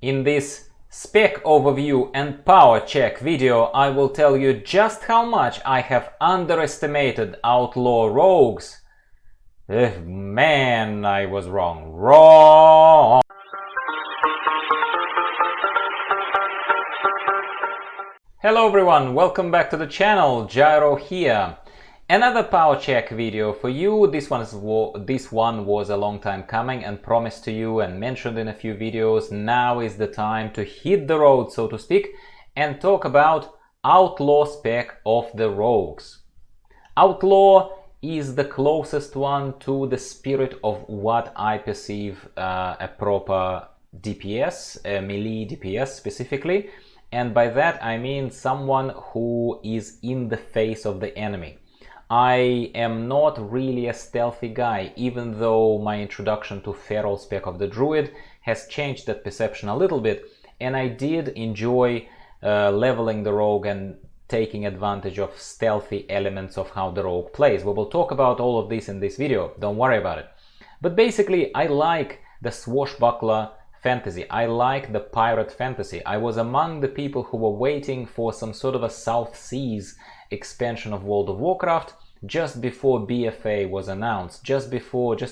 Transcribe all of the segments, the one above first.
In this spec overview and power check video, I will tell you just how much I have underestimated Outlaw Rogues. Man, I was wrong. Hello everyone, welcome back to the channel, Gyro here. Another power check video for you. This one was a long time coming and promised to you and mentioned in a few videos. Now is the time to hit the road, so to speak, and talk about Outlaw spec of the Rogues. Outlaw is the closest one to the spirit of what I perceive a proper DPS, a melee DPS specifically. And by that I mean someone who is in the face of the enemy. I am not really a stealthy guy, even though my introduction to feral spec of the druid has changed that perception a little bit, and I did enjoy leveling the rogue and taking advantage of stealthy elements of how the rogue plays. We will talk about all of this in this video, don't worry about it. But basically I like the swashbuckler fantasy, I like the pirate fantasy. I was among the people who were waiting for some sort of a South Seas expansion of World of Warcraft just before BFA was announced, just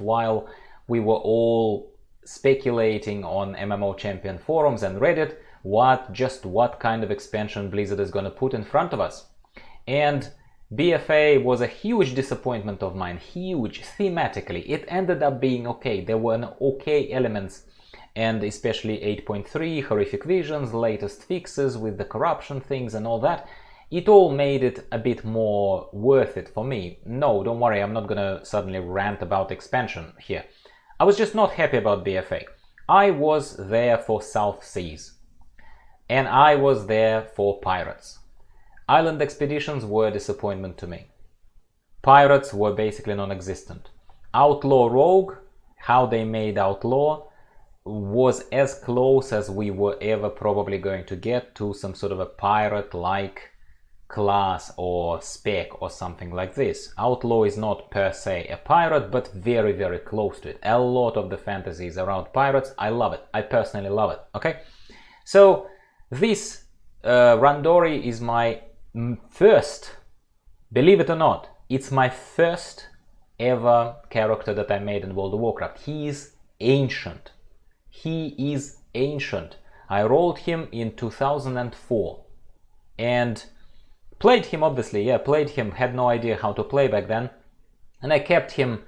while we were all speculating on MMO Champion forums and Reddit what kind of expansion Blizzard is going to put in front of us. And BFA was a huge disappointment of mine, huge thematically. It ended up being okay, there were okay elements, and especially 8.3, Horrific Visions, latest fixes with the corruption things and all that. It all made it a bit more worth it for me. No, don't worry, I'm not gonna suddenly rant about expansion here. I was just not happy about BFA. I was there for South Seas. And I was there for pirates. Island expeditions were a disappointment to me. Pirates were basically non-existent. Outlaw Rogue, how they made Outlaw, was as close as we were ever probably going to get to some sort of a pirate-like class or spec or something like this. Outlaw is not per se a pirate, but very, very close to it. A lot of the fantasies around pirates, I love it. I personally love it, okay? So this Randori is my first, believe it or not, it's my first ever character that I made in World of Warcraft. He is ancient. He is ancient. I rolled him in 2004 and played him, obviously, played him, had no idea how to play back then, and I kept him.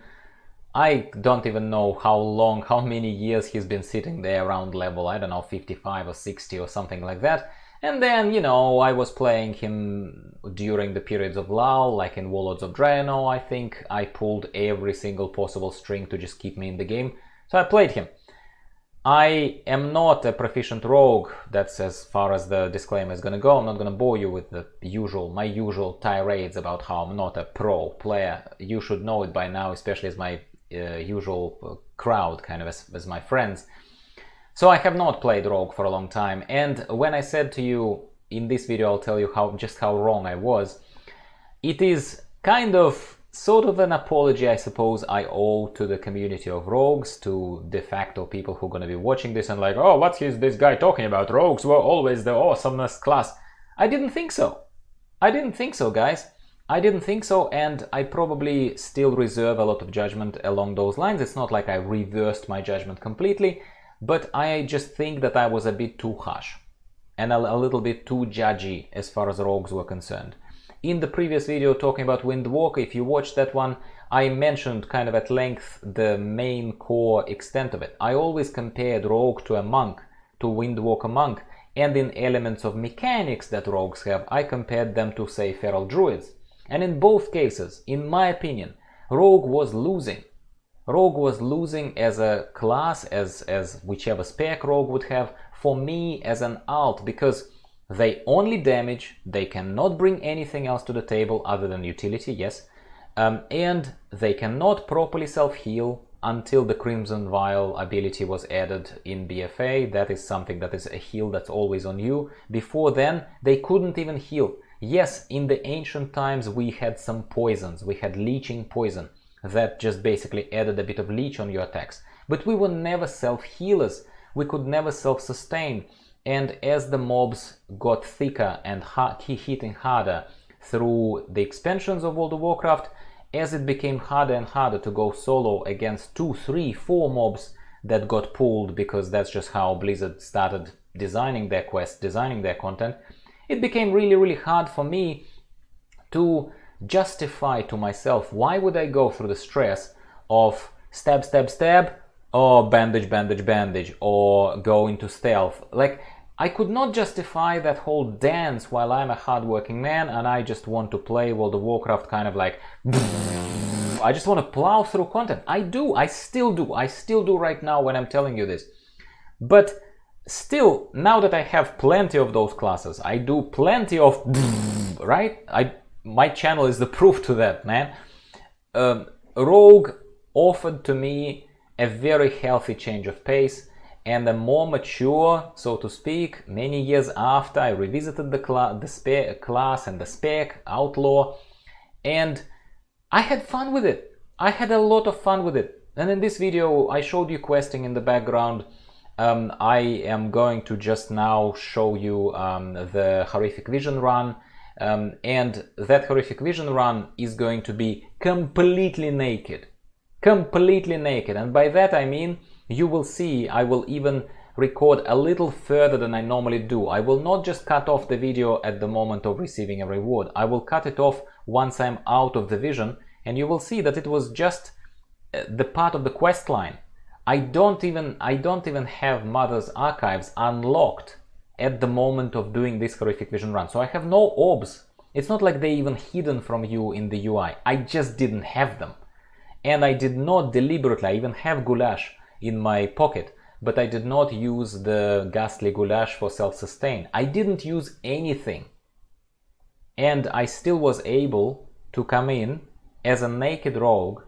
I don't even know how many years he's been sitting there around level, I don't know, 55 or 60 or something like that. And then, you know, I was playing him during the periods of lull, like in Warlords of Draenor. I think I pulled every single possible string to just keep me in the game, so I played him. I am not a proficient rogue, that's as far as the disclaimer is gonna go. I'm not gonna bore you with my usual tirades about how I'm not a pro player. You should know it by now, especially as my usual crowd, kind of as my friends. So I have not played rogue for a long time, and when I said to you in this video, I'll tell you just how wrong I was. It is kind of sort of an apology, I suppose, I owe to the community of rogues, to de facto people who are going to be watching this and like, oh, what's this guy talking about? Rogues were always the awesomest class. I didn't think so. I didn't think so, guys. I didn't think so, and I probably still reserve a lot of judgment along those lines. It's not like I reversed my judgment completely, but I just think that I was a bit too harsh and a little bit too judgy as far as rogues were concerned. In the previous video talking about Windwalker, if you watched that one, I mentioned kind of at length the main core extent of it. I always compared rogue to a monk, to Windwalker monk, and in elements of mechanics that rogues have, I compared them to, say, feral druids. And in both cases, in my opinion, rogue was losing. Rogue was losing as a class, as whichever spec rogue would have, for me as an alt, because they only damage, they cannot bring anything else to the table other than utility, yes, and they cannot properly self-heal until the Crimson Vial ability was added in BFA. That is something that is a heal that's always on you. Before then, they couldn't even heal. Yes, in the ancient times we had some poisons, we had leeching poison that just basically added a bit of leech on your attacks, but we were never self-healers. we could never self-sustain. And as the mobs got thicker and hitting harder through the expansions of World of Warcraft, as it became harder and harder to go solo against 2, 3, 4 mobs that got pulled, because that's just how Blizzard started designing their quests, designing their content, it became really, really hard for me to justify to myself, why would I go through the stress of stab, stab, stab, or bandage, bandage, bandage, or go into stealth. Like, I could not justify that whole dance while I'm a hardworking man and I just want to play World of Warcraft kind of like, I just want to plow through content. I still do right now when I'm telling you this. But still, now that I have plenty of those classes, I do plenty of, right? My channel is the proof to that, man. Rogue offered to me a very healthy change of pace and a more mature, so to speak, many years after I revisited the class and the spec, Outlaw, and I had fun with it. I had a lot of fun with it. And in this video, I showed you questing in the background. I am going to just now show you the Horrific Vision run. And that Horrific Vision run is going to be completely naked. Completely naked. And by that I mean, you will see I will even record a little further than I normally do. I will not just cut off the video at the moment of receiving a reward. I will cut it off once I'm out of the vision, and you will see that it was just the part of the quest line. I don't even have Mother's Archives unlocked at the moment of doing this Horrific Vision run. So I have no orbs. It's not like they're even hidden from you in the UI. I just didn't have them. And I did not deliberately, I even have Goulash in my pocket, but I did not use the Ghastly Goulash for self-sustain. I didn't use anything. And I still was able to come in as a naked rogue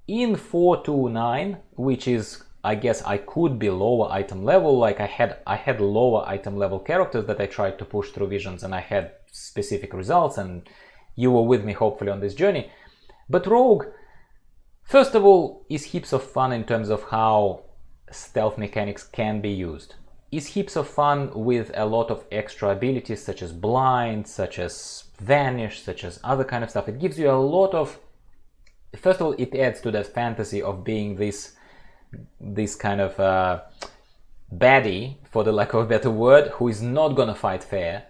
in 429, which is, I guess I could be lower item level, like I had lower item level characters that I tried to push through visions and I had specific results, and you were with me hopefully on this journey. But Rogue, first of all, is heaps of fun in terms of how stealth mechanics can be used. Is heaps of fun with a lot of extra abilities such as blind, such as vanish, such as other kind of stuff. It gives you a lot of, first of all, it adds to that fantasy of being this kind of baddie, for the lack of a better word, who is not gonna fight fair,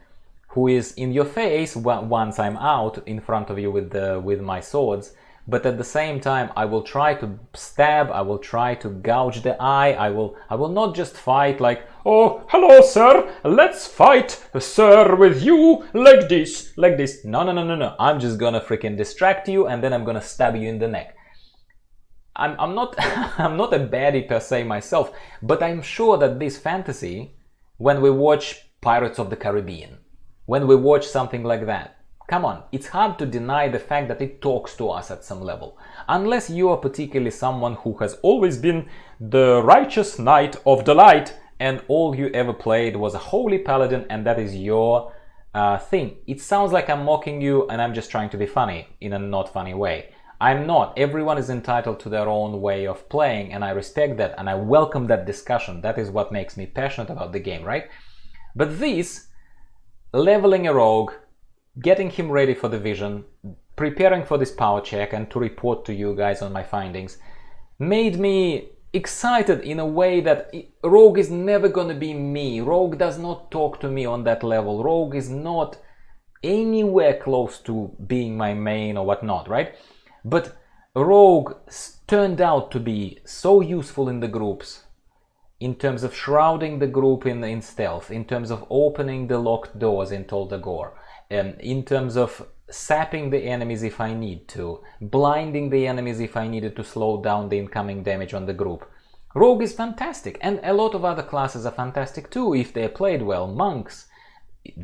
who is in your face once I'm out in front of you with my swords, but at the same time I will try to stab, I will try to gouge the eye, I will not just fight like, oh, hello sir, let's fight sir with you like this. No, I'm just gonna freaking distract you and then I'm gonna stab you in the neck. I'm not I'm not a baddie per se myself, but I'm sure that this fantasy, when we watch Pirates of the Caribbean, when we watch something like that, come on, it's hard to deny the fact that it talks to us at some level. Unless you are particularly someone who has always been the righteous knight of the light and all you ever played was a holy paladin and that is your thing. It sounds like I'm mocking you and I'm just trying to be funny in a not funny way. I'm not. Everyone is entitled to their own way of playing and I respect that and I welcome that discussion. That is what makes me passionate about the game, right? But this, leveling a rogue, getting him ready for the vision, preparing for this power check and to report to you guys on my findings, made me excited in a way that Rogue is never gonna be me. Rogue does not talk to me on that level. Rogue is not anywhere close to being my main or whatnot, right? But Rogue turned out to be so useful in the groups, in terms of shrouding the group in stealth, in terms of opening the locked doors in Tol Dagor, in terms of sapping the enemies if I need to, blinding the enemies if I needed to slow down the incoming damage on the group. Rogue is fantastic, and a lot of other classes are fantastic too if they're played well. Monks,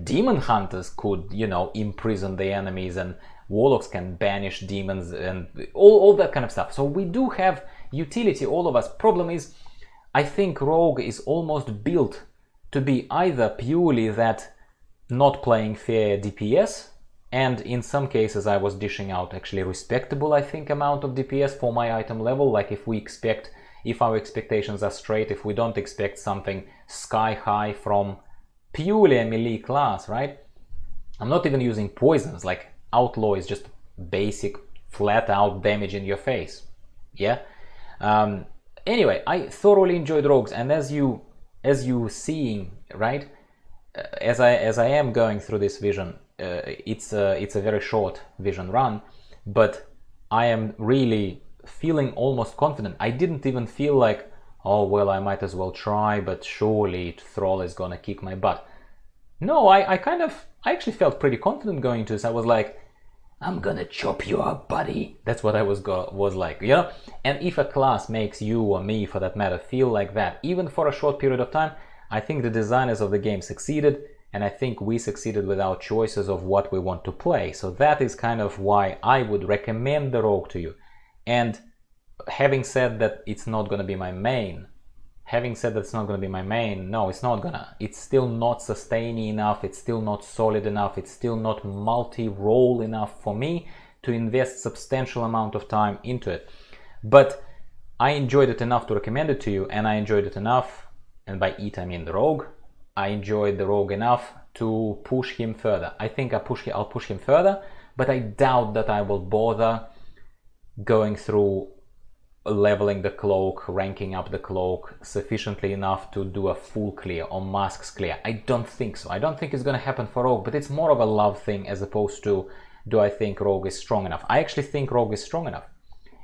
demon hunters could, you know, imprison the enemies, and warlocks can banish demons and all that kind of stuff. So we do have utility, all of us. Problem is, I think Rogue is almost built to be either purely that not playing fair DPS, and in some cases I was dishing out actually respectable, I think, amount of DPS for my item level. Like if we expect if our expectations are straight, if we don't expect something sky high from purely a melee class, right? I'm not even using poisons, like Outlaw is just basic flat out damage in your face. Yeah. Anyway, I thoroughly enjoyed rogues, and as you seeing, right, as I am going through this vision, it's a very short vision run, but I am really feeling almost confident. I didn't even feel like, oh well, I might as well try, but surely Thrall is gonna kick my butt. No, I actually felt pretty confident going into this. I was like, I'm gonna chop you up, buddy. That's what I was like, you know? And if a class makes you, or me for that matter, feel like that, even for a short period of time, I think the designers of the game succeeded, and I think we succeeded with our choices of what we want to play. So that is kind of why I would recommend the Rogue to you. And having said that it's not gonna be my main, no, it's not gonna. It's still not sustaining enough, it's still not solid enough, it's still not multi-role enough for me to invest substantial amount of time into it. But I enjoyed it enough to recommend it to you, and I enjoyed it enough, and by it I mean the Rogue, I enjoyed the Rogue enough to push him further. I think I'll push him further, but I doubt that I will bother going through leveling the cloak, ranking up the cloak sufficiently enough to do a full clear or masks clear. I don't think so. I don't think it's going to happen for Rogue, but it's more of a love thing as opposed to, do I think Rogue is strong enough? I actually think Rogue is strong enough,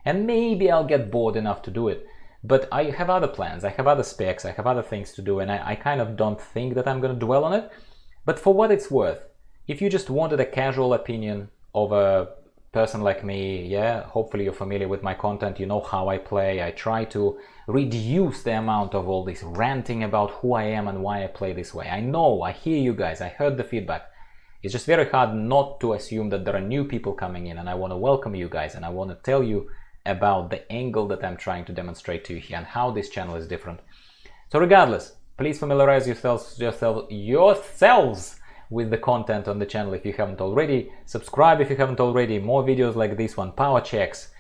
and maybe I'll get bored enough to do it, but I have other plans, I have other specs, I have other things to do, and I kind of don't think that I'm going to dwell on it. But for what it's worth, if you just wanted a casual opinion of a person like me, yeah, hopefully you're familiar with my content, you know how I play. I try to reduce the amount of all this ranting about who I am and why I play this way. I know, I hear you guys, I heard the feedback. It's just very hard not to assume that there are new people coming in, and I want to welcome you guys, and I want to tell you about the angle that I'm trying to demonstrate to you here and how this channel is different. So regardless, please familiarize yourselves with the content on the channel if you haven't already. Subscribe if you haven't already. More videos like this one, power checks,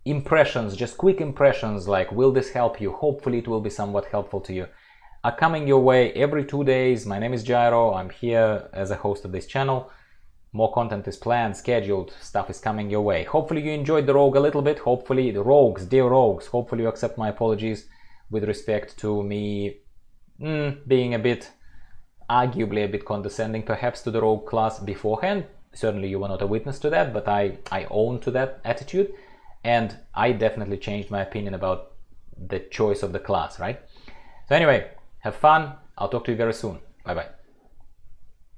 impressions, just quick impressions like, will this help you? Hopefully it will be somewhat helpful to you, are coming your way every 2 days. My name is Gyro, I'm here as a host of this channel. More content is planned, scheduled, stuff is coming your way. Hopefully you enjoyed the Rogue a little bit. Hopefully the Rogues, dear Rogues, hopefully you accept my apologies with respect to me being arguably a bit condescending perhaps to the Rogue class beforehand. Certainly you were not a witness to that, but I own to that attitude, and I definitely changed my opinion about the choice of the class, right? So anyway, have fun. I'll talk to you very soon. Bye bye.